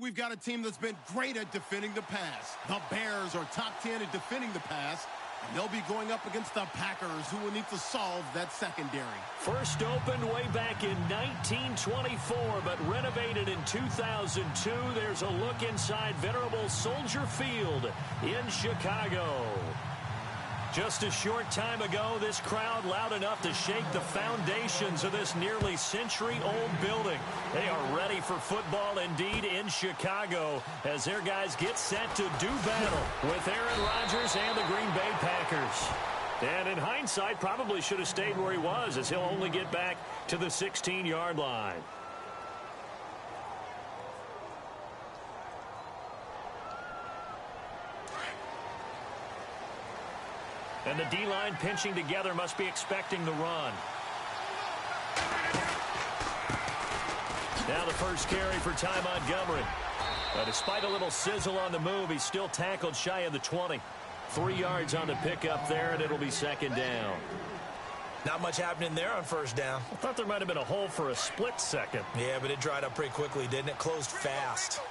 we've got a team that's been great at defending the pass. The Bears are top 10 at defending the pass, and they'll be going up against the Packers, who will need to solve that secondary. First opened way back in 1924, but renovated in 2002. There's a look inside venerable Soldier Field in Chicago. Just a short time ago, this crowd loud enough to shake the foundations of this nearly century-old building. They are ready for football indeed in Chicago as their guys get set to do battle with Aaron Rodgers and the Green Bay Packers. And in hindsight, probably should have stayed where he was, as he'll only get back to the 16-yard line. And the D-line pinching together must be expecting the run. Now the first carry for Ty Montgomery. But despite a little sizzle on the move, he's still tackled shy of the 20. 3 yards on the pickup there, and it'll be second down. Not much happening there on first down. I thought there might have been a hole for a split second. Yeah, but it dried up pretty quickly, didn't it? Closed fast.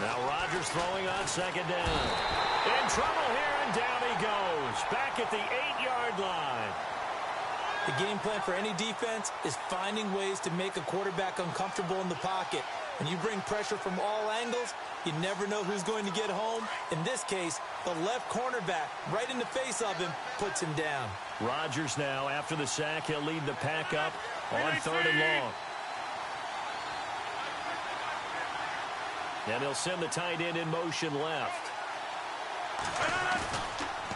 Now Rodgers throwing on second down. In trouble here, and down he goes. Back at the 8-yard line. The game plan for any defense is finding ways to make a quarterback uncomfortable in the pocket. When you bring pressure from all angles, you never know who's going to get home. In this case, the left cornerback, right in the face of him, puts him down. Rodgers now, after the sack, he'll lead the pack up on third and long. And he'll send the tight end in motion left.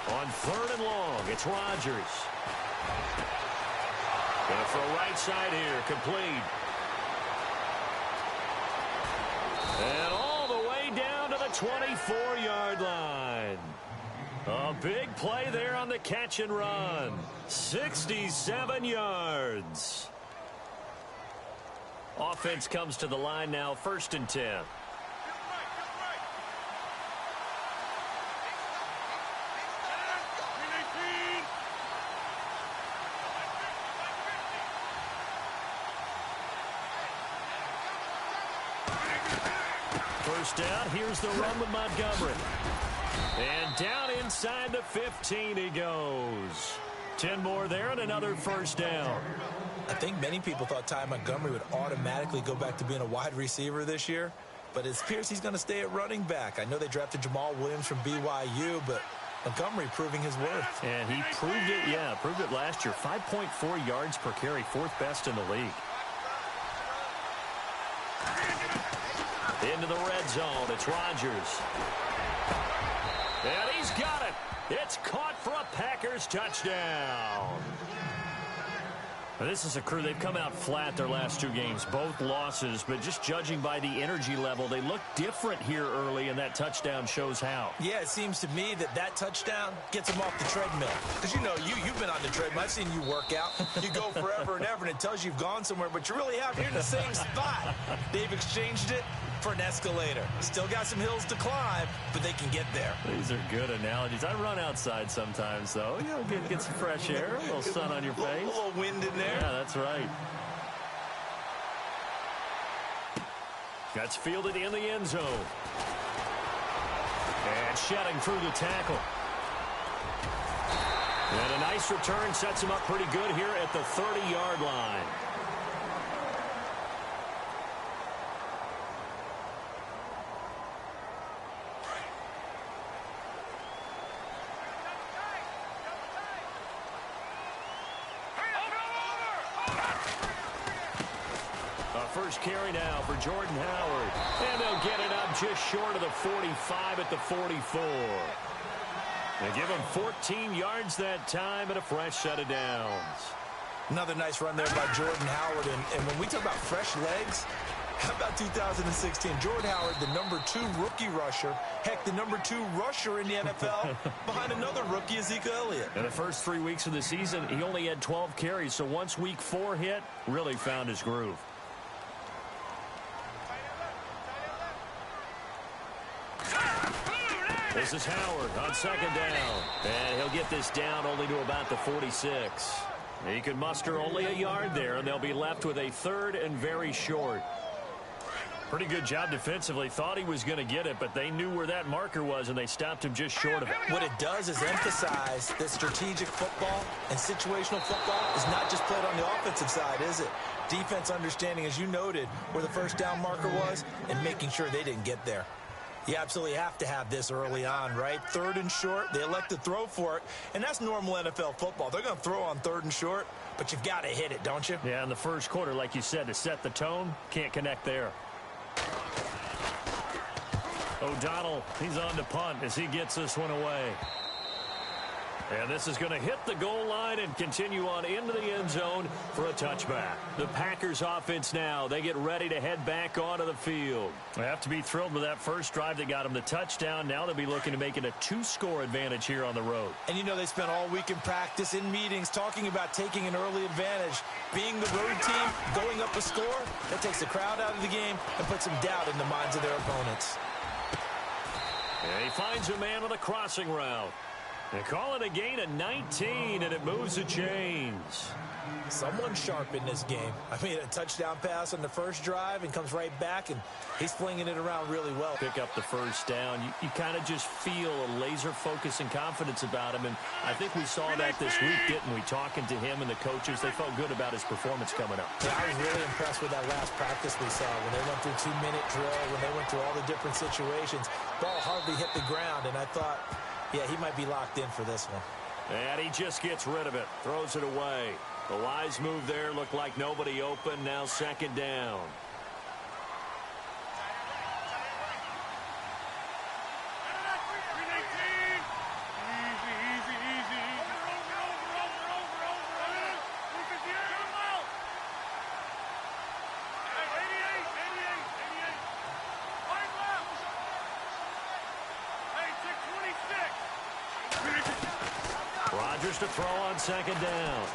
On third and long, it's Rodgers. Gonna throw right side here, complete. And all the way down to the 24-yard line. A big play there on the catch and run. 67 yards. Offense comes to the line now, 1st and 10. First down, here's the run with Montgomery. And down inside the 15 he goes. 10 more there and another first down. I think many people thought Ty Montgomery would automatically go back to being a wide receiver this year, but it appears he's going to stay at running back. I know they drafted Jamal Williams from BYU, but Montgomery proving his worth. And he proved it, proved it last year. 5.4 yards per carry, 4th best in the league. Into the red zone, it's Rodgers. And he's got it. It's caught for a Packers touchdown. This is a crew, they've come out flat their last 2 games, both losses, but just judging by the energy level, they look different here early, and that touchdown shows how. Yeah, it seems to me that touchdown gets them off the treadmill. Because, you know, you've been on the treadmill. I've seen you work out. You go forever and ever, and it tells you you've gone somewhere, but you really haven't. You're in the same spot. They've exchanged it for an escalator. Still got some hills to climb, but they can get there. These are good analogies. I run outside sometimes, though. You know, get some fresh air, a little sun on your face. A little wind in there. Yeah, that's right. That's fielded in the end zone. And shedding through the tackle. And a nice return sets him up pretty good here at the 30-yard line. First carry now for Jordan Howard. And they'll get it up just short of the 45 at the 44. They give him 14 yards that time and a fresh set of downs. Another nice run there by Jordan Howard. And when we talk about fresh legs, how about 2016? Jordan Howard, the #2 rookie rusher. Heck, the #2 rusher in the NFL behind another rookie, Ezekiel Elliott. In the first 3 weeks of the season, he only had 12 carries. So once week 4 hit, really found his groove. This is Howard on second down. And he'll get this down only to about the 46. He can muster only a yard there, and they'll be left with a third and very short. Pretty good job defensively. Thought he was going to get it, but they knew where that marker was, and they stopped him just short of it. What it does is emphasize that strategic football and situational football is not just played on the offensive side, is it? Defense understanding, as you noted, where the first down marker was and making sure they didn't get there. You absolutely have to have this early on, right? Third and short, they elect to throw for it, and that's normal NFL football. They're going to throw on third and short, but you've got to hit it, don't you? Yeah, in the first quarter, like you said, to set the tone, can't connect there. O'Donnell, he's on to punt as he gets this one away. And this is going to hit the goal line and continue on into the end zone for a touchback. The Packers offense now, they get ready to head back onto the field. They have to be thrilled with that first drive that got them the touchdown. Now they'll be looking to make it a 2-score advantage here on the road. And you know they spent all week in practice, in meetings, talking about taking an early advantage. Being the road team, going up a score, that takes the crowd out of the game and puts some doubt in the minds of their opponents. And he finds a man on the crossing route. They call it a gain of 19, and it moves the chains. Someone sharp in this game. I mean, a touchdown pass on the first drive and comes right back, and he's flinging it around really well. Pick up the first down. You kind of just feel a laser focus and confidence about him, and I think we saw that this week, didn't we? Talking to him and the coaches, they felt good about his performance coming up. Yeah, I was really impressed with that last practice we saw when they went through 2-minute drill, when they went through all the different situations. Ball hardly hit the ground, and I thought, yeah, he might be locked in for this one. And he just gets rid of it, throws it away. The wise move there, looked like nobody open. Now second down. Rodgers to throw on second down.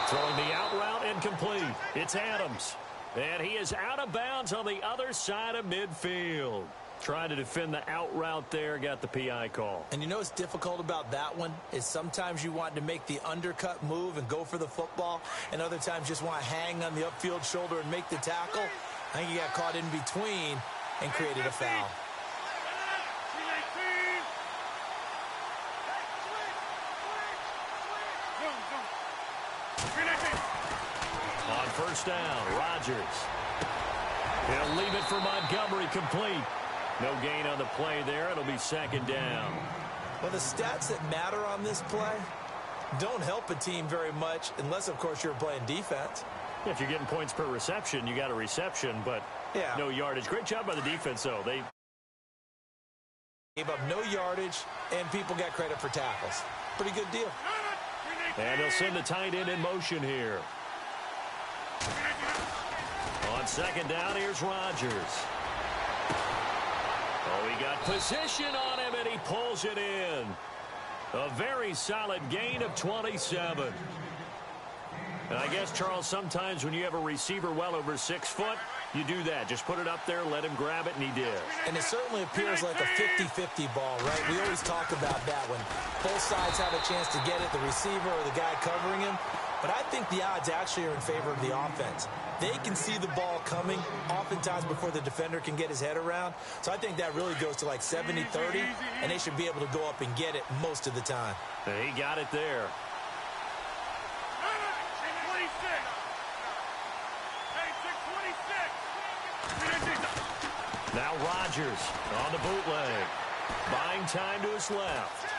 Throwing the out route incomplete. It's Adams. And he is out of bounds on the other side of midfield. Trying to defend the out route there, got the PI call. And you know what's difficult about that one is sometimes you want to make the undercut move and go for the football, and other times just want to hang on the upfield shoulder and make the tackle. I think he got caught in between and created a foul. On first down, Rodgers. He'll leave it for Montgomery, complete. No gain on the play there. It'll be second down. Well, the stats that matter on this play don't help a team very much unless, of course, you're playing defense. If you're getting points per reception, you got a reception, but no yardage. Great job by the defense, though. They gave up no yardage, and people got credit for tackles. Pretty good deal. And they'll send the tight end in motion here. On second down, here's Rodgers. Oh, he got position on him, and he pulls it in. A very solid gain of 27. And I guess, Charles, sometimes when you have a receiver well over 6 foot, you do that. Just put it up there, let him grab it, and he did. And it certainly appears like a 50-50 ball, right? We always talk about that when both sides have a chance to get it, the receiver or the guy covering him. But I think the odds actually are in favor of the offense. They can see the ball coming oftentimes before the defender can get his head around. So I think that really goes to like 70-30, and they should be able to go up and get it most of the time. And he got it there. Now Rodgers on the bootleg. Buying time to his left.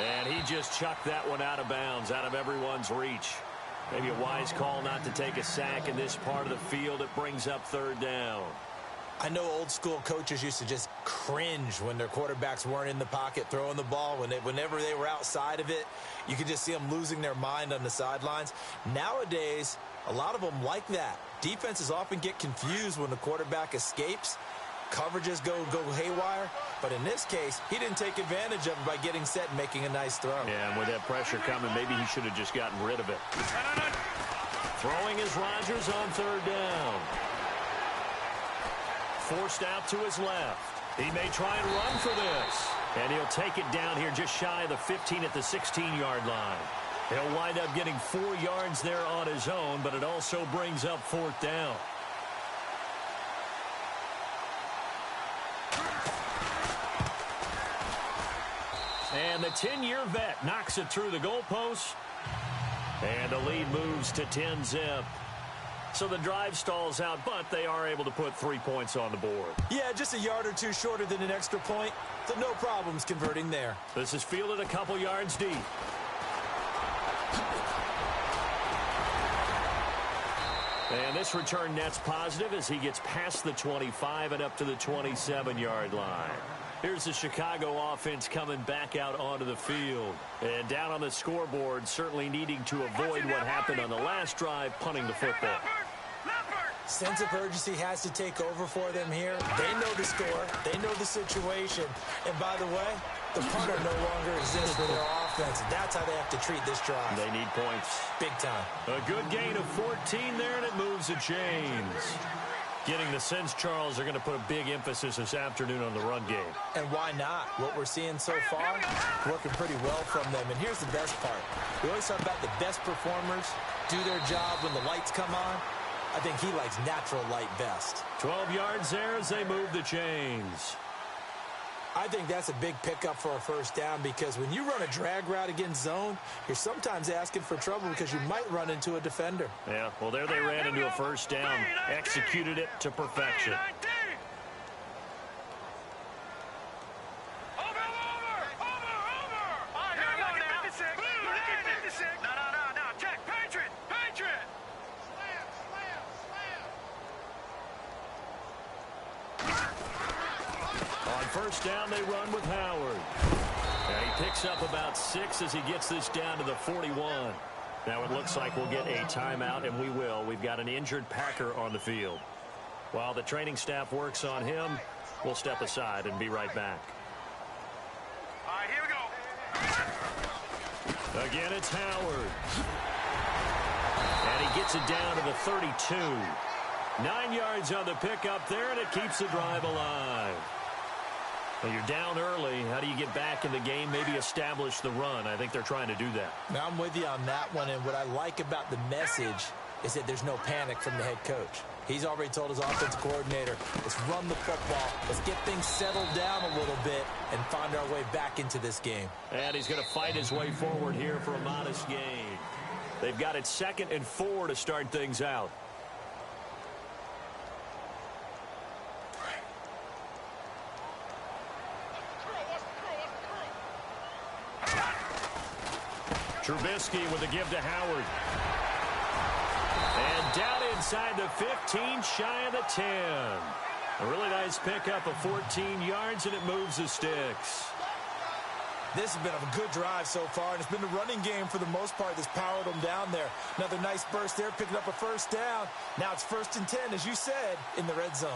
And he just chucked that one out of bounds, out of everyone's reach. Maybe a wise call not to take a sack in this part of the field. It brings up third down. I know old school coaches used to just cringe when their quarterbacks weren't in the pocket throwing the ball. Whenever they were outside of it, you could just see them losing their mind on the sidelines. Nowadays, a lot of them like that. Defenses often get confused when the quarterback escapes. Coverages go haywire. But in this case, he didn't take advantage of it by getting set and making a nice throw. Yeah, and with that pressure coming, maybe he should have just gotten rid of it. Throwing is Rodgers on third down. forced out to his left. He may try and run for this. And he'll take it down here just shy of the 15 at the 16-yard line. He'll wind up getting 4 yards there on his own, but it also brings up 4th down. And the 10-year vet knocks it through the goalpost. And the lead moves to 10-zip. So the drive stalls out, but they are able to put 3 points on the board. Yeah, just a yard or two shorter than an extra point. So no problems converting there. This is fielded a couple yards deep. And this return net's positive as he gets past the 25 and up to the 27-yard line. Here's the Chicago offense coming back out onto the field. And down on the scoreboard, certainly needing to avoid what happened on the last drive, punting the football. Sense of urgency has to take over for them here. They know the score. They know the situation. And by the way, the punter no longer exists for their offense. That's how they have to treat this drive. They need points. Big time. A good gain of 14 there, and it moves the chains. Getting the sense Charles are going to put a big emphasis this afternoon on the run game. And why not? What we're seeing so far, working pretty well from them. And here's the best part. We always talk about the best performers do their job when the lights come on. I think he likes natural light best. 12 yards there as they move the chains. I think that's a big pickup for a first down because when you run a drag route against zone, you're sometimes asking for trouble because you might run into a defender. Yeah, well, there they ran into a first down, executed it to perfection. First down, they run with Howard. And he picks up about 6 as he gets this down to the 41. Now it looks like we'll get a timeout, and we will. We've got an injured Packer on the field. While the training staff works on him, we'll step aside and be right back. All right, here we go. Again, it's Howard. And he gets it down to the 32. 9 yards on the pickup there, and it keeps the drive alive. Well, you're down early. How do you get back in the game, maybe establish the run? I think they're trying to do that. Now, I'm with you on that one, and what I like about the message is that there's no panic from the head coach. He's already told his offensive coordinator, let's run the football, let's get things settled down a little bit and find our way back into this game. And he's going to fight his way forward here for a modest gain. They've got it 2nd and 4 to start things out. Trubisky with a give to Howard. And down inside the 15, shy of the 10. A really nice pickup of 14 yards, and it moves the sticks. This has been a good drive so far, and it's been the running game for the most part that's powered them down there. Another nice burst there, picking up a first down. Now it's 1st and 10, as you said, in the red zone.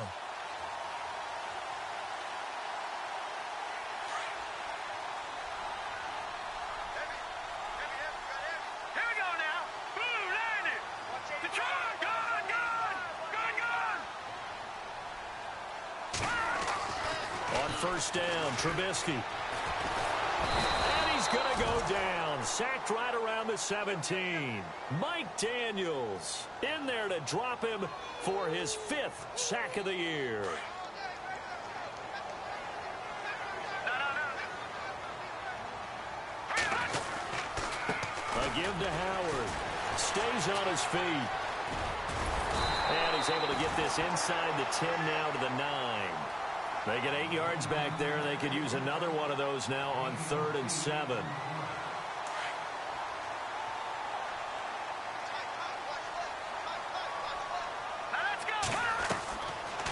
First down, Trubisky. And he's going to go down. Sacked right around the 17. Mike Daniels in there to drop him for his 5th sack of the year. A give to Howard. Stays on his feet. And he's able to get this inside the 10 now to the 9. They get 8 yards back there, and they could use another one of those now on 3rd and 7.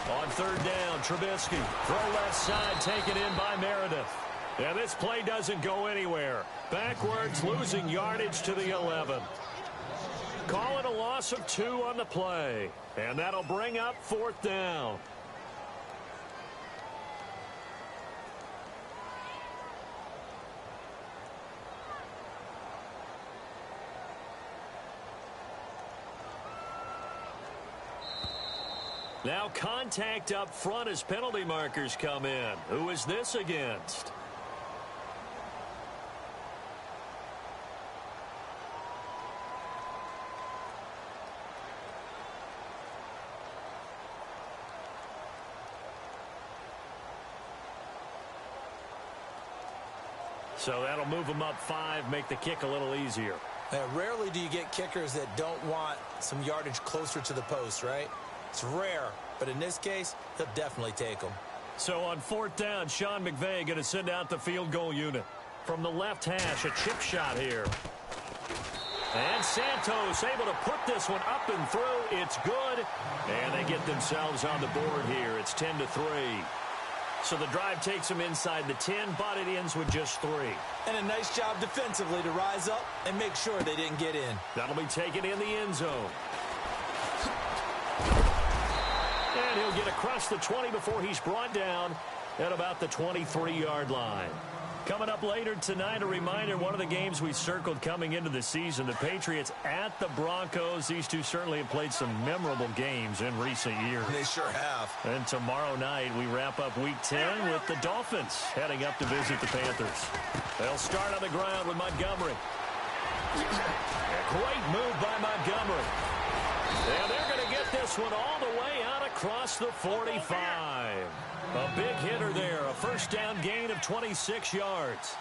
On 3rd down, Trubisky. Throw left side, taken in by Meredith. And this play doesn't go anywhere. Backwards, losing yardage to the 11. Call it a loss of 2 on the play. And that'll bring up 4th down. Now contact up front as penalty markers come in. Who is this against? So that'll move them up 5, make the kick a little easier. Now, rarely do you get kickers that don't want some yardage closer to the post, right? It's rare, but in this case, he'll definitely take them. So on 4th down, Sean McVay going to send out the field goal unit. From the left hash, a chip shot here. And Santos able to put this one up and through. It's good. And they get themselves on the board here. It's 10-3. So the drive takes them inside the 10, but it ends with just 3. And a nice job defensively to rise up and make sure they didn't get in. That'll be taken in the end zone. And he'll get across the 20 before he's brought down at about the 23-yard line. Coming up later tonight, a reminder, one of the games we circled coming into the season, the Patriots at the Broncos. These two certainly have played some memorable games in recent years. They sure have. And tomorrow night, we wrap up Week 10 with the Dolphins heading up to visit the Panthers. They'll start on the ground with Montgomery. Great move by Montgomery. And they're going to get this one all the way out across the 45. A big hitter there, a first down gain of 26 yards.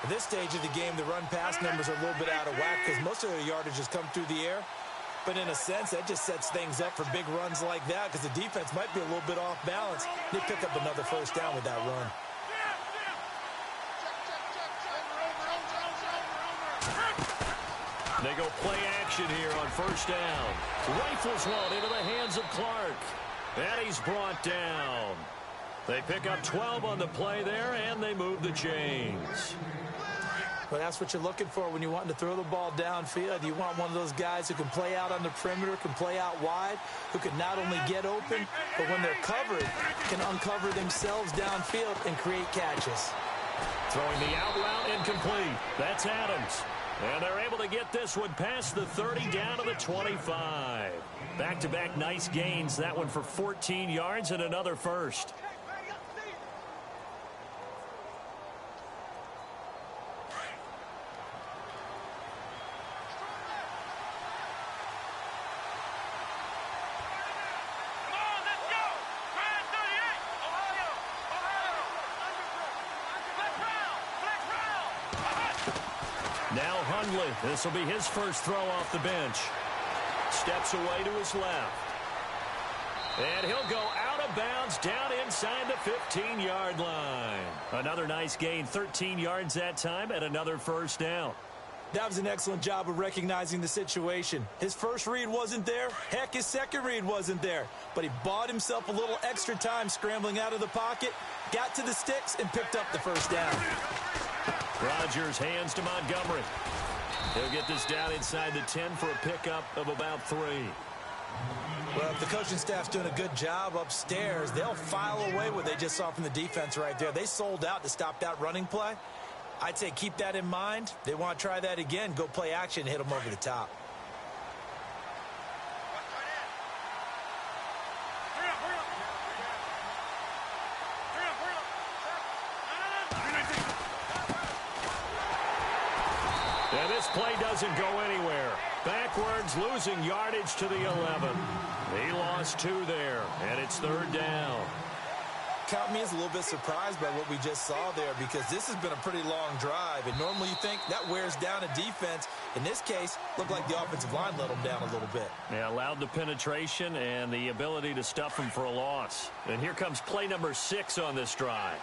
At this stage of the game, the run-pass numbers are a little bit out of whack because most of their yardage has come through the air. But in a sense, that just sets things up for big runs like that because the defense might be a little bit off balance. They pick up another first down with that run. They go play action here on first down. Rifles one into the hands of Clark. And he's brought down. They pick up 12 on the play there, and they move the chains. Well, that's what you're looking for when you want to throw the ball downfield. You want one of those guys who can play out on the perimeter, can play out wide, who can not only get open, but when they're covered, can uncover themselves downfield and create catches. Throwing the out route incomplete. That's Adams. And they're able to get this one past the 30 down to the 25. Back-to-back nice gains. That one for 14 yards and another first. Now Hundley. This will be his first throw off the bench. Steps away to his left. And he'll go out of bounds down inside the 15-yard line. Another nice gain, 13 yards that time, and another first down. That was an excellent job of recognizing the situation. His first read wasn't there. Heck, his second read wasn't there. But he bought himself a little extra time scrambling out of the pocket, got to the sticks, and picked up the first down. Rodgers hands to Montgomery. He'll get this down inside the 10 for a pickup of about 3. Well, if the coaching staff's doing a good job upstairs, they'll file away what they just saw from the defense right there. They sold out to stop that running play. I'd say keep that in mind. They want to try that again. Go play action, hit them over the top. And this play doesn't go anywhere. Backwards, losing yardage to the 11. He lost 2 there, and it's 3rd down. Count me as a little bit surprised by what we just saw there because this has been a pretty long drive, and normally you think that wears down a defense. In this case, looked like the offensive line let them down a little bit. Yeah, allowed the penetration and the ability to stuff them for a loss. And here comes play number 6 on this drive.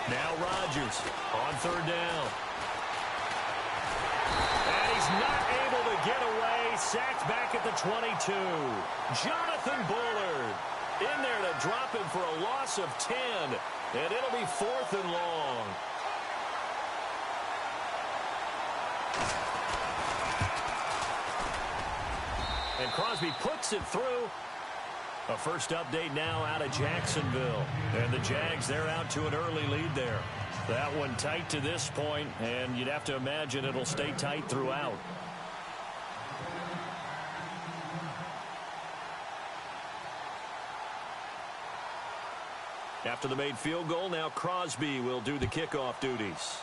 Now Rodgers on 3rd down. And he's not able to get away. Sacked back at the 22. Jonathan Bullard in there to drop him for a loss of 10. And it'll be 4th and long. And Crosby puts it through. A first update now out of Jacksonville. And the Jags, they're out to an early lead there. That one tight to this point, and you'd have to imagine it'll stay tight throughout. After the made field goal, now Crosby will do the kickoff duties.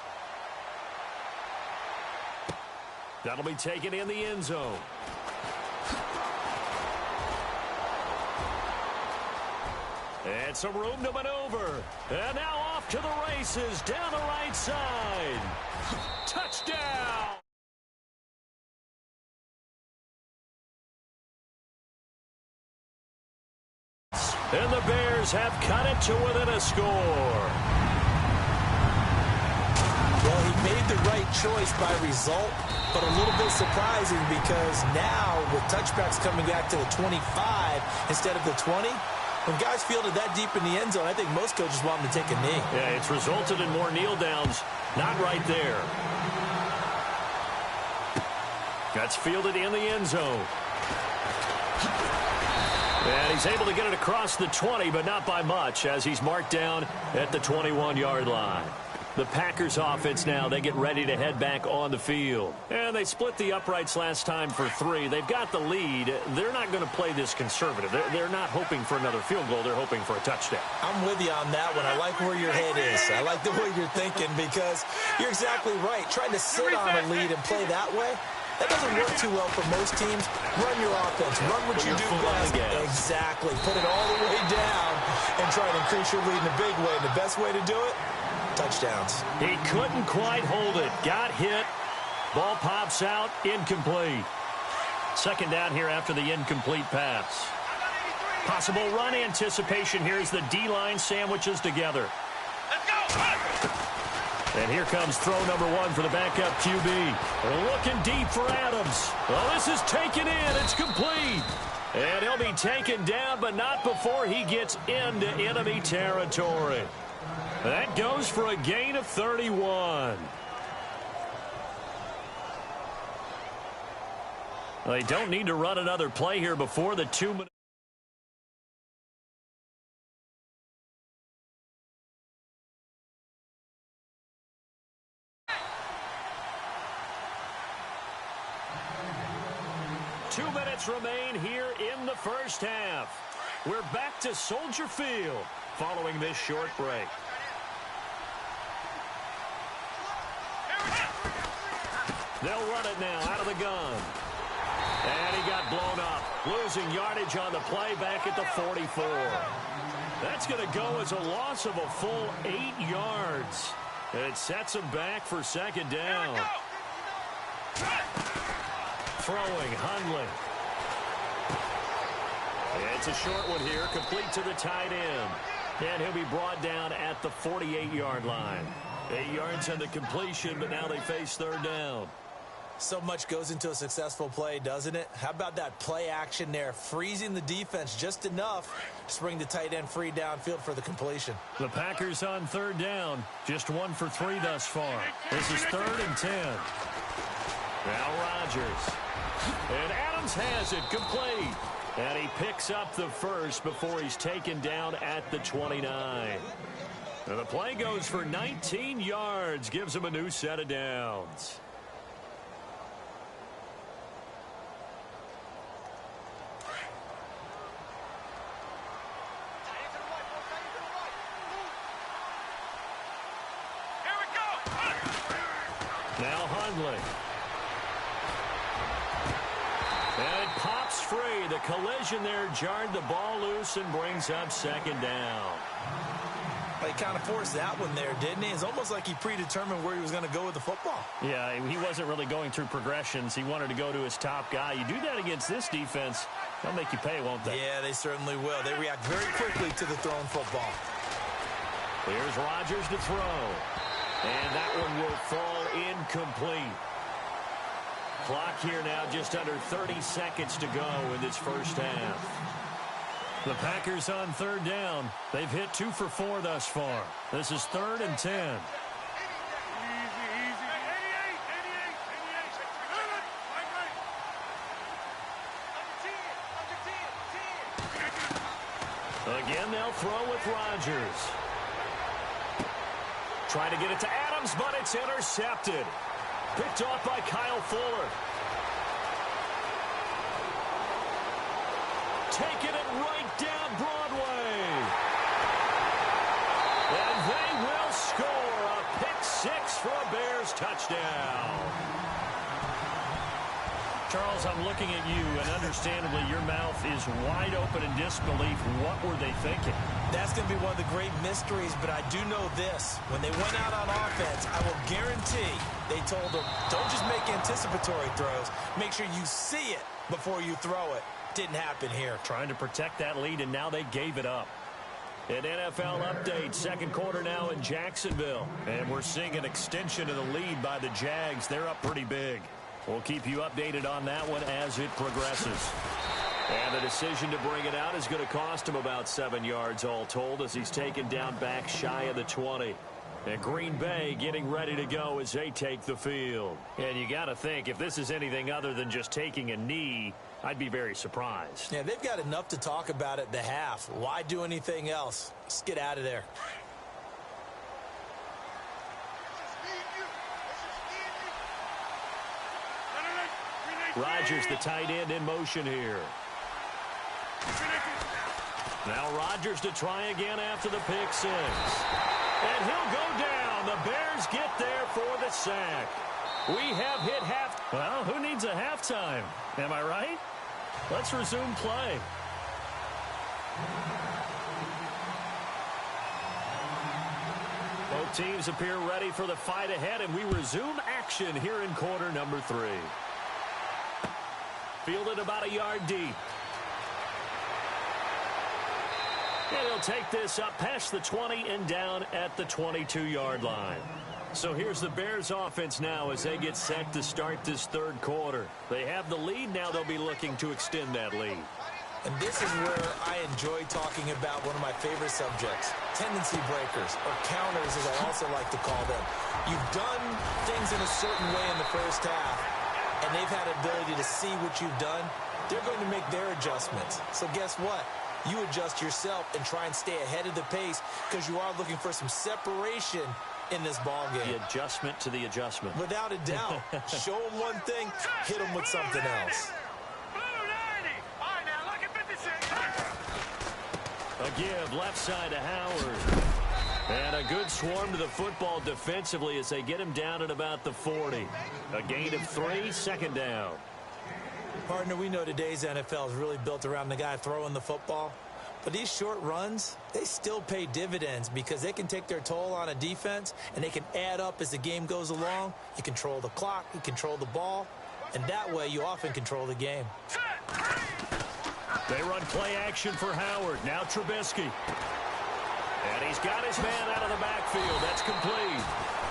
That'll be taken in the end zone. And some room to maneuver. And now off to the races down the right side. Touchdown! And the Bears have cut it to within a score. Well, he made the right choice by result, but a little bit surprising because now with touchbacks coming back to the 25 instead of the 20, when guys fielded that deep in the end zone, I think most coaches want them to take a knee. Yeah, it's resulted in more kneel downs. Not right there. That's fielded in the end zone. And he's able to get it across the 20, but not by much, as he's marked down at the 21-yard line. The Packers offense now, they get ready to head back on the field. And they split the uprights last time for 3. They've got the lead. They're not going to play this conservative. They're not hoping for another field goal. They're hoping for a touchdown. I'm with you on that one. I like where your head is. I like the way you're thinking because you're exactly right. Trying to sit on a lead and play that way, that doesn't work too well for most teams. Run your offense. Run what you do best. Exactly. Put it all the way down and try to increase your lead in a big way. And the best way to do it, touchdowns. He couldn't quite hold it. Got hit. Ball pops out. Incomplete. Second down here after the incomplete pass. Possible run anticipation here as the D-line sandwiches together. Let's go! And here comes throw number 1 for the backup QB. Looking deep for Adams. Well, this is taken in. It's complete. And he'll be taken down, but not before he gets into enemy territory. That goes for a gain of 31. They don't need to run another play here before the 2-minute. Two minutes remain here in the first half. We're back to Soldier Field following this short break. They'll run it now out of the gun. And he got blown up. Losing yardage on the play back at the 44. That's going to go as a loss of a full 8 yards. It sets him back for second down. Throwing, Hundley. It's a short one here, complete to the tight end. And he'll be brought down at the 48-yard line. 8 yards on the completion, but now they face third down. So much goes into a successful play, doesn't it? How about that play action there? Freezing the defense just enough to bring the tight end free downfield for the completion. The Packers on third down. Just 1 for 3 thus far. This is 3rd and 10. Now Rodgers. And Adams has it complete. And he picks up the first before he's taken down at the 29. And the play goes for 19 yards. Gives him a new set of downs. Now Hundley. And it pops free. The collision there jarred the ball loose and brings up second down. He kind of forced that one there, didn't he? It's almost like he predetermined where he was going to go with the football. Yeah, he wasn't really going through progressions. He wanted to go to his top guy. You do that against this defense, they'll make you pay, won't they? Yeah, they certainly will. They react very quickly to the thrown football. Here's Rodgers to throw. And that one will fall incomplete. Clock here now just under 30 seconds to go in this first half. The Packers on third down. They've hit 2 for 4 thus far. This is 3rd and 10. Again, they'll throw with Rodgers. Trying to get it to Adams, but it's intercepted. Picked off by Kyle Fuller. Taking it right down Broadway. And they will score a pick six for a Bears touchdown. Charles, I'm looking at you, and understandably, your mouth is wide open in disbelief. What were they thinking? That's going to be one of the great mysteries, but I do know this. When they went out on offense, I will guarantee they told them, don't just make anticipatory throws. Make sure you see it before you throw it. Didn't happen here. Trying to protect that lead, and now they gave it up. An NFL update, second quarter now in Jacksonville. And we're seeing an extension of the lead by the Jags. They're up pretty big. We'll keep you updated on that one as it progresses. And the decision to bring it out is going to cost him about 7 yards all told as he's taken down back shy of the 20. And Green Bay getting ready to go as they take the field. And you got to think, if this is anything other than just taking a knee, I'd be very surprised. Yeah, they've got enough to talk about at the half. Why do anything else? Let's get out of there. Rodgers, the tight end, in motion here. Now Rodgers to try again after the pick six. And he'll go down. The Bears get there for the sack. We have hit half. Well, who needs a halftime? Am I right? Let's resume play. Both teams appear ready for the fight ahead, and we resume action here in quarter number 3. Fielded about a yard deep. And he'll take this up past the 20 and down at the 22-yard line. So here's the Bears offense now as they get set to start this third quarter. They have the lead. Now they'll be looking to extend that lead. And this is where I enjoy talking about one of my favorite subjects, tendency breakers, or counters as I also like to call them. You've done things in a certain way in the first half, and they've had an ability to see what you've done. They're going to make their adjustments. So guess what? You adjust yourself and try and stay ahead of the pace because you are looking for some separation in this ball game. The adjustment to the adjustment. Without a doubt. Show them one thing, hit them with something else. A give left side to Howard. And a good swarm to the football defensively as they get him down at about the 40. A gain of 3, second down. Partner, we know today's NFL is really built around the guy throwing the football. But these short runs, they still pay dividends because they can take their toll on a defense and they can add up as the game goes along. You control the clock, you control the ball, and that way you often control the game. They run play action for Howard. Now Trubisky. And he's got his man out of the backfield. That's complete.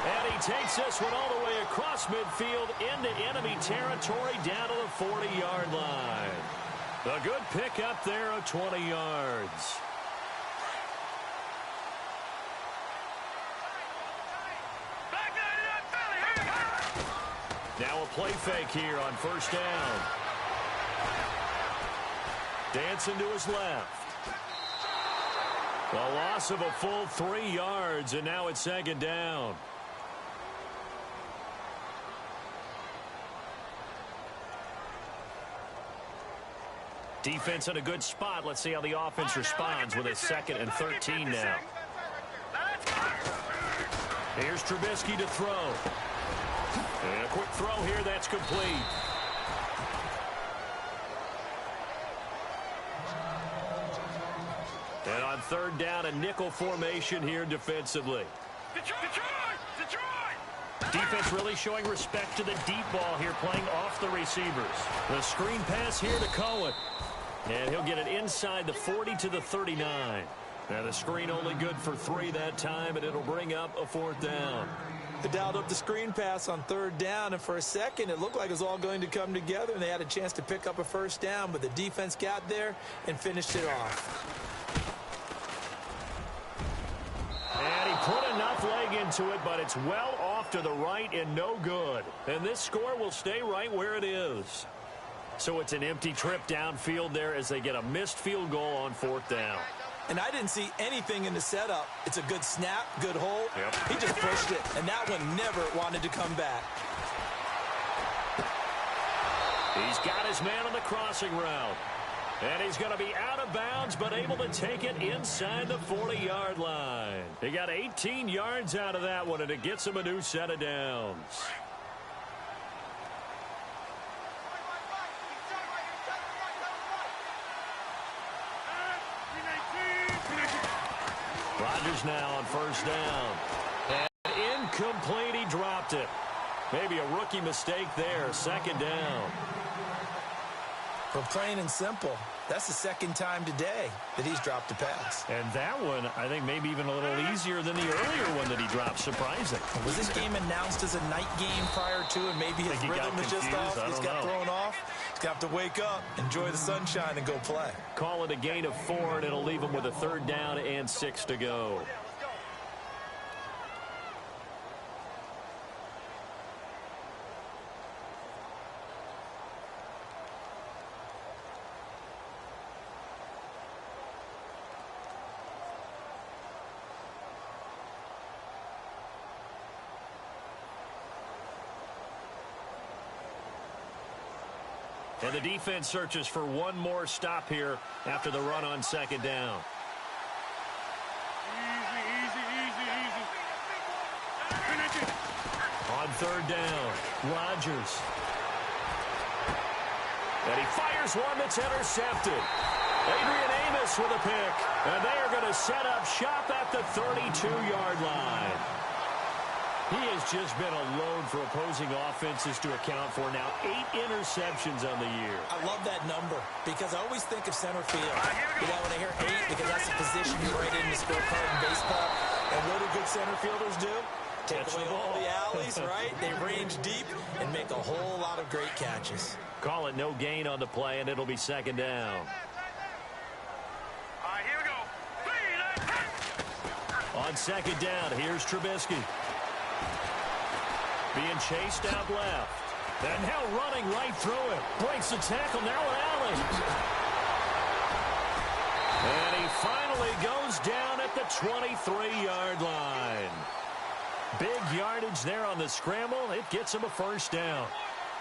And he takes this one all the way across midfield into enemy territory down to the 40-yard line. A good pick up there of 20 yards. Now a play fake here on first down. Dancing to his left. A loss of a full 3 yards, and now it's second down. Defense in a good spot. Let's see how the offense responds with a 2nd and 13 now. Here's Trubisky to throw. And a quick throw here. That's complete. And on third down, a nickel formation here defensively. Defense really showing respect to the deep ball here, playing off the receivers. The screen pass here to Cohen. And he'll get it inside the 40 to the 39. And the screen only good for 3 that time, and it'll bring up a 4th down. They dialed up the screen pass on third down, and for a second it looked like it was all going to come together, and they had a chance to pick up a first down, but the defense got there and finished it off. And he put enough leg into it, but it's well off to the right and no good. And this score will stay right where it is. So it's an empty trip downfield there as they get a missed field goal on 4th down. And I didn't see anything in the setup. It's a good snap, good hold. Yep. He just pushed it, and that one never wanted to come back. He's got his man on the crossing route. And he's going to be out of bounds, but able to take it inside the 40-yard line. He got 18 yards out of that one, and it gets him a new set of downs. Rodgers now on first down. And incomplete, he dropped it. Maybe a rookie mistake there, second down. For plain and simple, that's the second time today that he's dropped a pass. And that one, I think, maybe even a little easier than the earlier one that he dropped. Surprising. Was this game announced as a night game prior to, and maybe his rhythm is just off? He's got thrown off. He's got to wake up, enjoy the sunshine, and go play. Call it a gain of 4, and it'll leave him with a third down and 6 to go. And the defense searches for one more stop here after the run on second down. On third down, Rodgers. And he fires one that's intercepted. Adrian Amos with a pick. And they are going to set up shop at the 32-yard line. He has just been a load for opposing offenses to account for. Now 8 interceptions on the year. I love that number because I always think of center field. You know, when I hear 8, because that's the position you write in the scorecard in baseball. And what do good center fielders do? Take away all the alleys, right? They range deep and make a whole lot of great catches. Call it no gain on the play, and it'll be second down. Here we go. On second down, here's Trubisky. Being chased out left. And now running right through it. Breaks the tackle, now Allen. And he finally goes down at the 23-yard line. Big yardage there on the scramble. It gets him a first down.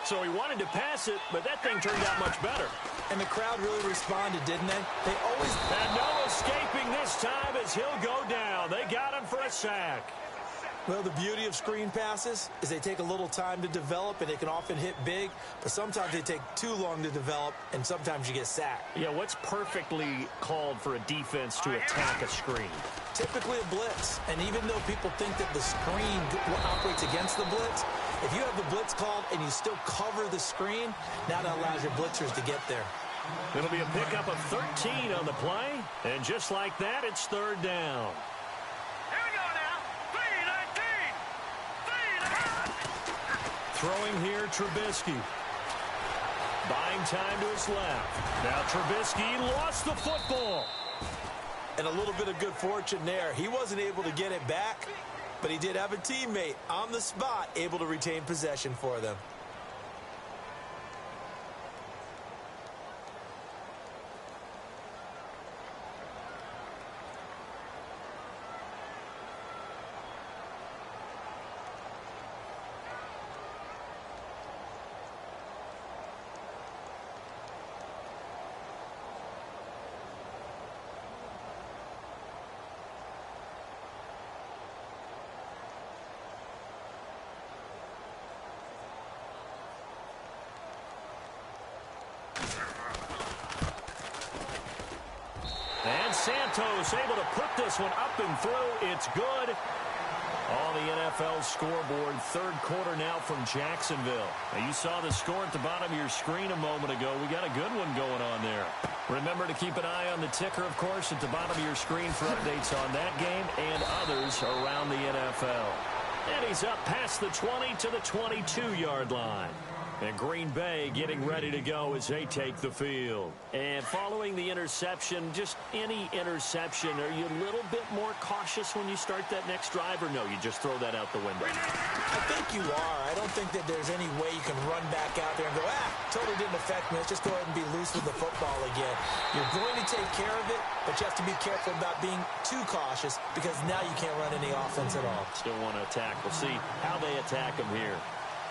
So he wanted to pass it, but that thing turned out much better. And the crowd really responded, didn't they? They always... And no escaping this time as he'll go down. They got him for a sack. Well, the beauty of screen passes is they take a little time to develop, and they can often hit big, but sometimes they take too long to develop, and sometimes you get sacked. Yeah, what's perfectly called for a defense to attack a screen? Typically a blitz, and even though people think that the screen operates against the blitz, if you have the blitz called and you still cover the screen, now that allows your blitzers to get there. It'll be a pickup of 13 on the play, and just like that, it's third down. Throwing here, Trubisky. Buying time to his left. Now Trubisky lost the football. And a little bit of good fortune there. He wasn't able to get it back, but he did have a teammate on the spot able to retain possession for them. And Santos able to put this one up and through. It's good. On the NFL scoreboard, third quarter now from Jacksonville. Now, you saw the score at the bottom of your screen a moment ago. We got a good one going on there. Remember to keep an eye on the ticker, of course, at the bottom of your screen for updates on that game and others around the NFL. And he's up past the 20 to the 22-yard line. And Green Bay getting ready to go as they take the field. And following the interception, just any interception, are you a little bit more cautious when you start that next drive, or no, you just throw that out the window? I think you are. I don't think that there's any way you can run back out there and go, totally didn't affect me. Let's just go ahead and be loose with the football again. You're going to take care of it, but you have to be careful about being too cautious because now you can't run any offense at all. Still want to attack. We'll see how they attack him here.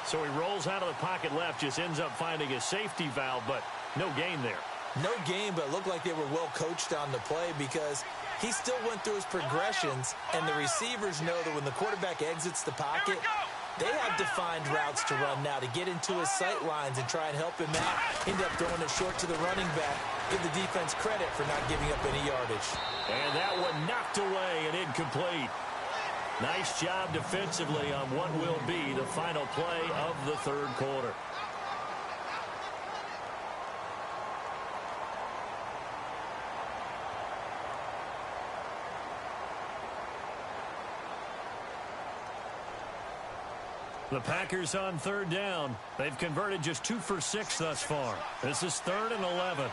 So he rolls out of the pocket left, just ends up finding a safety valve, but no gain there. No gain, but it looked like they were well coached on the play because he still went through his progressions, and the receivers know that when the quarterback exits the pocket, they have defined routes to run now to get into his sight lines and try and help him out. End up throwing it short to the running back. Give the defense credit for not giving up any yardage. And that one knocked away and incomplete. Nice job defensively on what will be the final play of the third quarter. The Packers on third down. They've converted just 2 for 6 thus far. This is 3rd and 11.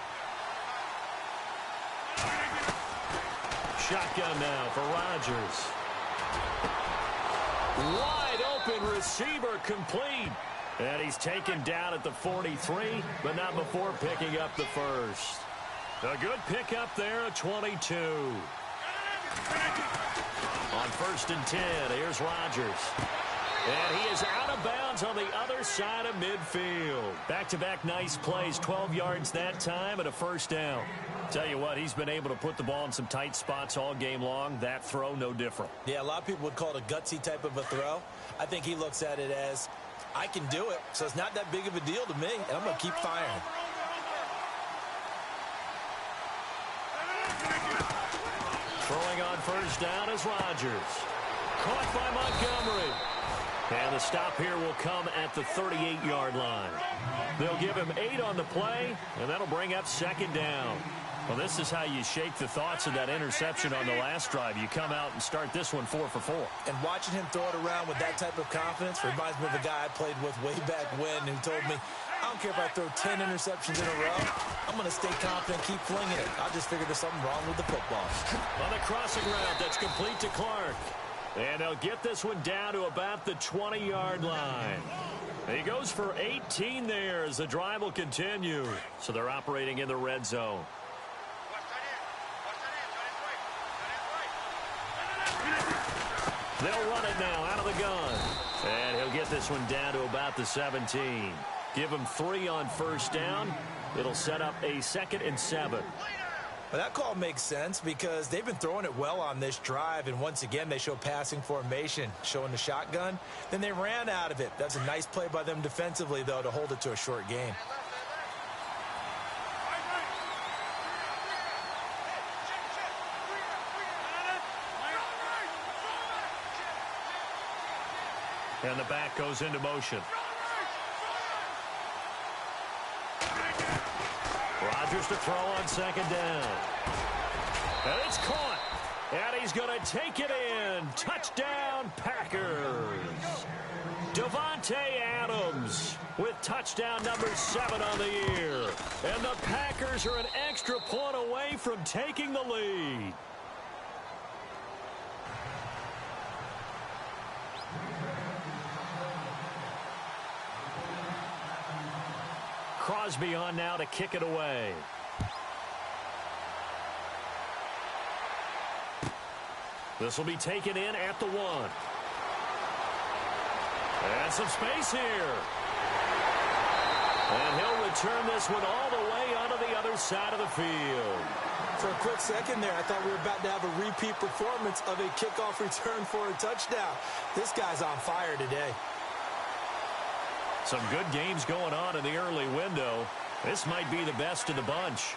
Shotgun now for Rodgers. Wide open receiver complete. And he's taken down at the 43, but not before picking up the first. A good pickup there at 22. On 1st and 10, here's Rodgers. And he is out of bounds on the other side of midfield. Back-to-back nice plays, 12 yards that time and a first down. Tell you what, he's been able to put the ball in some tight spots all game long. That throw, no different. Yeah, a lot of people would call it a gutsy type of a throw. I think he looks at it as, I can do it, so it's not that big of a deal to me, and I'm going to keep firing. Throwing on first down is Rodgers. Caught by Montgomery. And the stop here will come at the 38-yard line. They'll give him 8 on the play, and that'll bring up 2nd down. Well, this is how you shake the thoughts of that interception on the last drive. You come out and start this one 4 for 4. And watching him throw it around with that type of confidence reminds me of a guy I played with way back when who told me, I don't care if I throw 10 interceptions in a row. I'm going to stay confident, keep flinging it. I just figured there's something wrong with the football. On the crossing route, that's complete to Clark. And they'll get this one down to about the 20-yard line. He goes for 18 there as the drive will continue. So they're operating in the red zone. They'll run it now out of the gun. And he'll get this one down to about the 17. Give him 3 on first down. It'll set up a 2nd and 7. Well, that call makes sense because they've been throwing it well on this drive, and once again they show passing formation, showing the shotgun. Then they ran out of it. That's a nice play by them defensively, though, to hold it to a short gain. And the back goes into motion. Rodgers to throw on 2nd down. And it's caught. And he's going to take it in. Touchdown, Packers. Davante Adams with touchdown number 7 on the year. And the Packers are an extra point away from taking the lead. Crosby on now to kick it away. This will be taken in at the 1. And some space here. And he'll return this one all the way onto the other side of the field. For a quick second there, I thought we were about to have a repeat performance of a kickoff return for a touchdown. This guy's on fire today. Some good games going on in the early window. This might be the best of the bunch.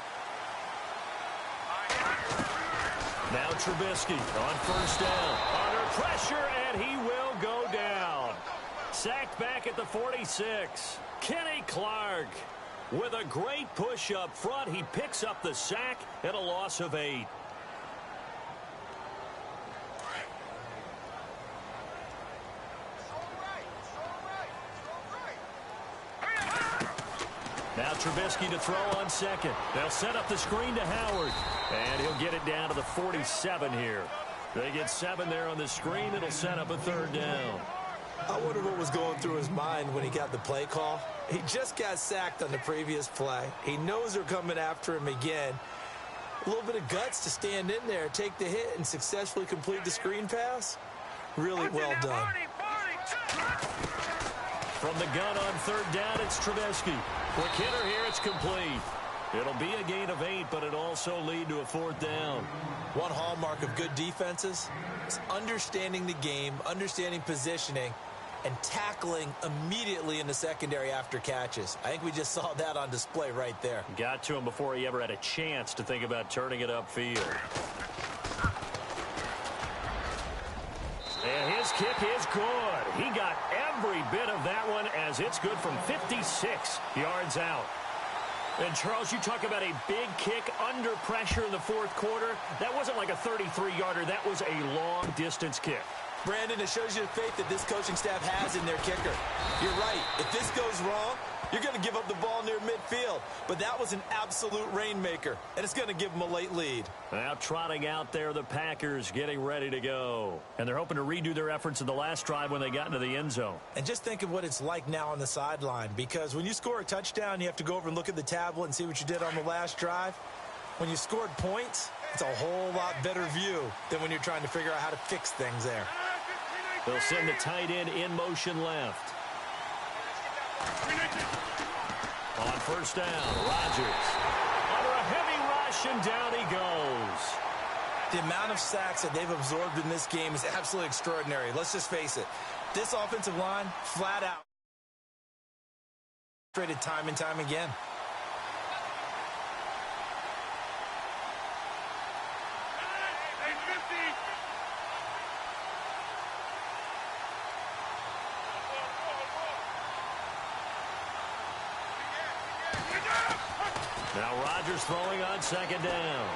Now Trubisky on first down. Under pressure, and he will go down. Sacked back at the 46. Kenny Clark with a great push up front. He picks up the sack and a loss of 8. Now Trubisky to throw on second. They'll set up the screen to Howard. And he'll get it down to the 47 here. They get 7 there on the screen. It'll set up a third down. I wonder what was going through his mind when he got the play call. He just got sacked on the previous play. He knows they're coming after him again. A little bit of guts to stand in there, take the hit, and successfully complete the screen pass. Really well done. From the gun on third down, it's Trubisky. Quick hitter here, it's complete. It'll be a gain of 8, but it also lead to a fourth down. One hallmark of good defenses is understanding the game, understanding positioning, and tackling immediately in the secondary after catches. I think we just saw that on display right there. Got to him before he ever had a chance to think about turning it upfield. And his kick is good. He got every bit of that one as it's good from 56 yards out. And, Charles, you talk about a big kick under pressure in the fourth quarter. That wasn't like a 33-yarder. That was a long-distance kick. Brandon, it shows you the faith that this coaching staff has in their kicker. You're right. If this goes wrong, you're going to give up the ball near midfield. But that was an absolute rainmaker, and it's going to give them a late lead. Now trotting out there, the Packers getting ready to go. And they're hoping to redo their efforts in the last drive when they got into the end zone. And just think of what it's like now on the sideline, because when you score a touchdown, you have to go over and look at the tablet and see what you did on the last drive. When you scored points, it's a whole lot better view than when you're trying to figure out how to fix things there. They'll send the tight end in motion left. On first down, Rodgers. Under a heavy rush, and down he goes. The amount of sacks that they've absorbed in this game is absolutely extraordinary. Let's just face it. This offensive line, flat out, traded time and time again. Now Rodgers throwing on second down.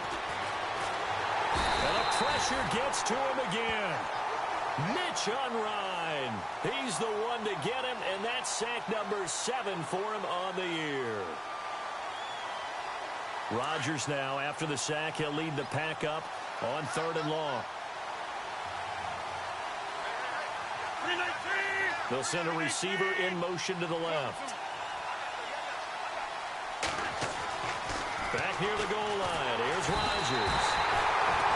And the pressure gets to him again. Mitch on Ryan. He's the one to get him, and that's sack number 7 for him on the year. Rodgers now, after the sack, he'll lead the pack up on 3rd and long. They'll send a receiver in motion to the left. Back near the goal line. Here's Rodgers.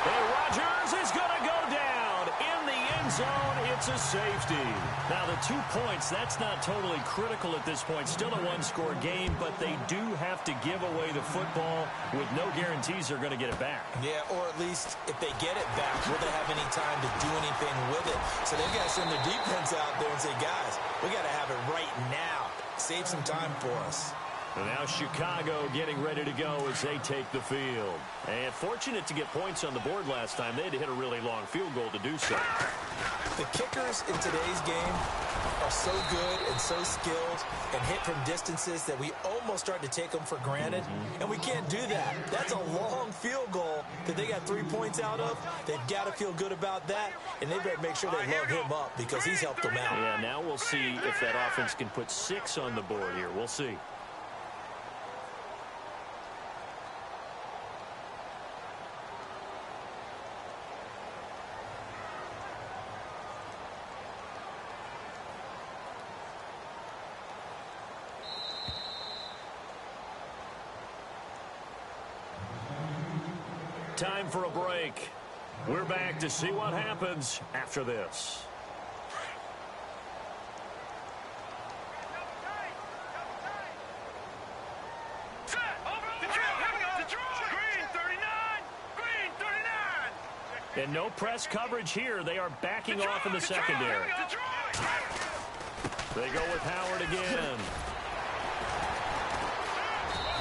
And Rodgers is going to go down. In the end zone, it's a safety. Now, the 2 points, that's not totally critical at this point. Still a one-score game, but they do have to give away the football with no guarantees they're going to get it back. Yeah, or at least if they get it back, will they have any time to do anything with it? So they've got to send their defense out there and say, guys, we got to have it right now. Save some time for us. And now Chicago getting ready to go as they take the field. And fortunate to get points on the board last time. They had to hit a really long field goal to do so. The kickers in today's game are so good and so skilled and hit from distances that we almost start to take them for granted. And we can't do that. That's a long field goal that they got 3 points out of. They've got to feel good about that. And they better make sure they lug him up because he's helped them out. Yeah, now we'll see if that offense can put 6 on the board here. We'll see. Time for a break. We're back to see what happens after this. And no press coverage here. They are backing off in the secondary. They go with Howard again.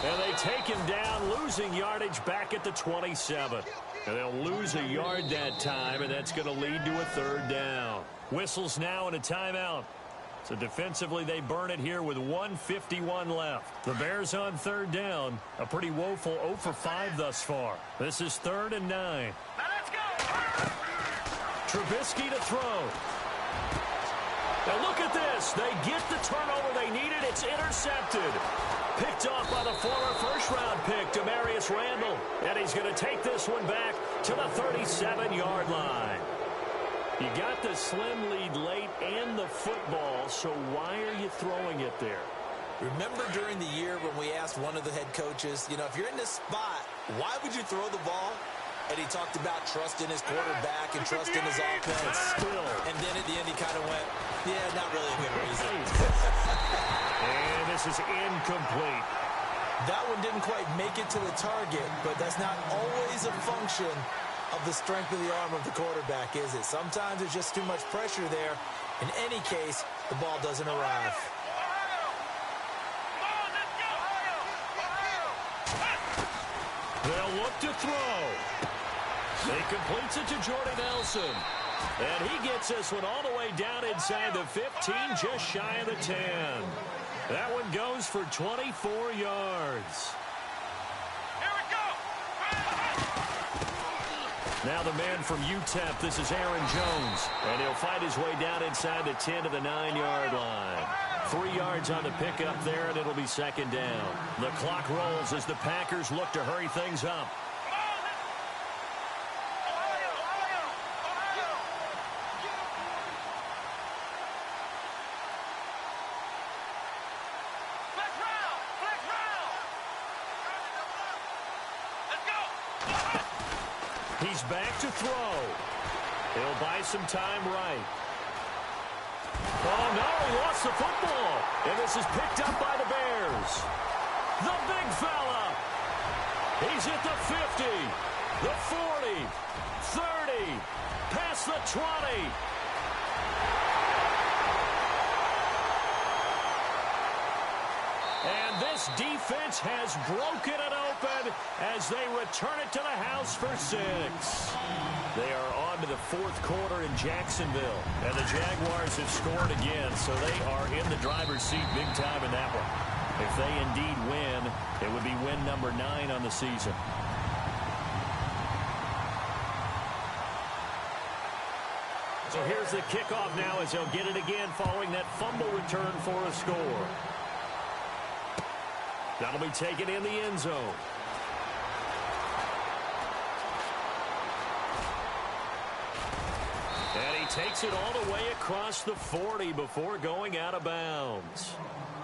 And they take him down, losing yardage back at the 27. And they'll lose a yard that time, and that's going to lead to a 3rd down. Whistles now and a timeout. So defensively, they burn it here with 1:51 left. The Bears on 3rd down. A pretty woeful 0 for 5 thus far. This is 3rd and 9. Now let's go. Trubisky to throw. Now look at this. They get the turnover they needed. It's intercepted. Picked off by the former first-round pick, Demarius Randall. And he's going to take this one back to the 37-yard line. You got the slim lead late and the football, so why are you throwing it there? Remember during the year when we asked one of the head coaches, you know, if you're in this spot, why would you throw the ball? And he talked about trust in his quarterback and trust in his offense. And then at the end he kind of went, yeah, not really a good reason. And this is incomplete. That one didn't quite make it to the target, but that's not always a function of the strength of the arm of the quarterback, is it? Sometimes there's just too much pressure there. In any case, the ball doesn't arrive. They'll look to throw. He completes it to Jordy Nelson. And he gets this one all the way down inside the 15, just shy of the 10. That one goes for 24 yards. Here we go. Now the man from UTEP, this is Aaron Jones. And he'll fight his way down inside the 10 to the 9-yard line. 3 yards on the pickup there, and it'll be second down. The clock rolls as the Packers look to hurry things up. He's back to throw. He'll buy some time right. Oh, no, he lost the football. And this is picked up by the Bears. The big fella. He's at the 50, the 40, 30, past the 20. And this defense has broken it open as they return it to the house for 6. They are on to the fourth quarter in Jacksonville. And the Jaguars have scored again, so they are in the driver's seat big time in that one. If they indeed win, it would be win number 9 on the season. So here's the kickoff now as they'll get it again following that fumble return for a score. That'll be taken in the end zone. And he takes it all the way across the 40 before going out of bounds.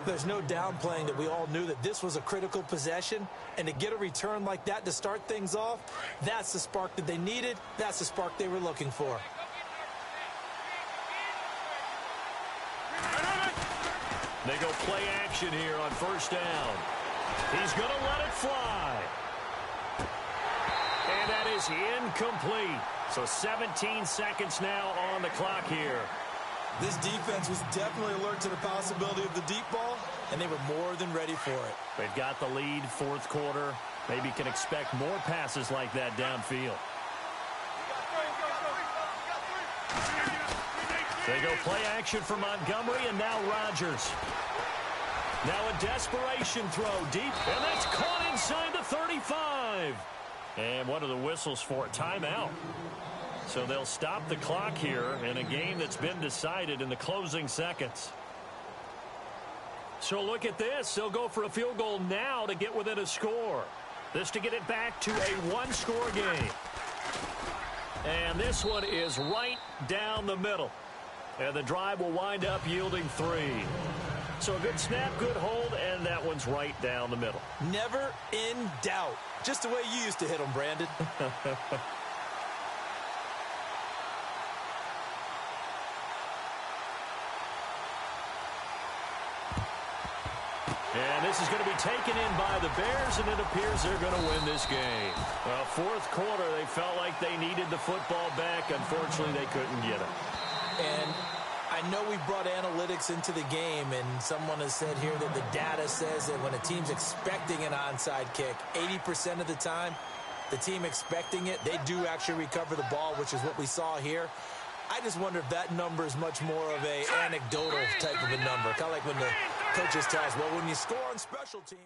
There's no downplaying that we all knew that this was a critical possession, and to get a return like that to start things off, that's the spark that they needed. That's the spark they were looking for. They go play action here on first down. He's going to let it fly. And that is incomplete. So 17 seconds now on the clock here. This defense was definitely alert to the possibility of the deep ball, and they were more than ready for it. They've got the lead, fourth quarter. Maybe can expect more passes like that downfield. They go play action for Montgomery, and now Rodgers. Now a desperation throw deep, and that's caught inside the 35. And what are the whistles for? Timeout. So they'll stop the clock here in a game that's been decided in the closing seconds. So look at this. They'll go for a field goal now to get within a score. This to get it back to a one-score game. And this one is right down the middle. And the drive will wind up yielding 3. So a good snap, good hold, and that one's right down the middle. Never in doubt. Just the way you used to hit them, Brandon. And this is going to be taken in by the Bears, and it appears they're going to win this game. Well, fourth quarter, they felt like they needed the football back. Unfortunately, they couldn't get it. And I know we brought analytics into the game, and someone has said here that the data says that when a team's expecting an onside kick, 80% of the time, the team expecting it, they do actually recover the ball, which is what we saw here. I just wonder if that number is much more of a anecdotal type of a number, kind of like when the coaches tell us, well, when you score on special teams.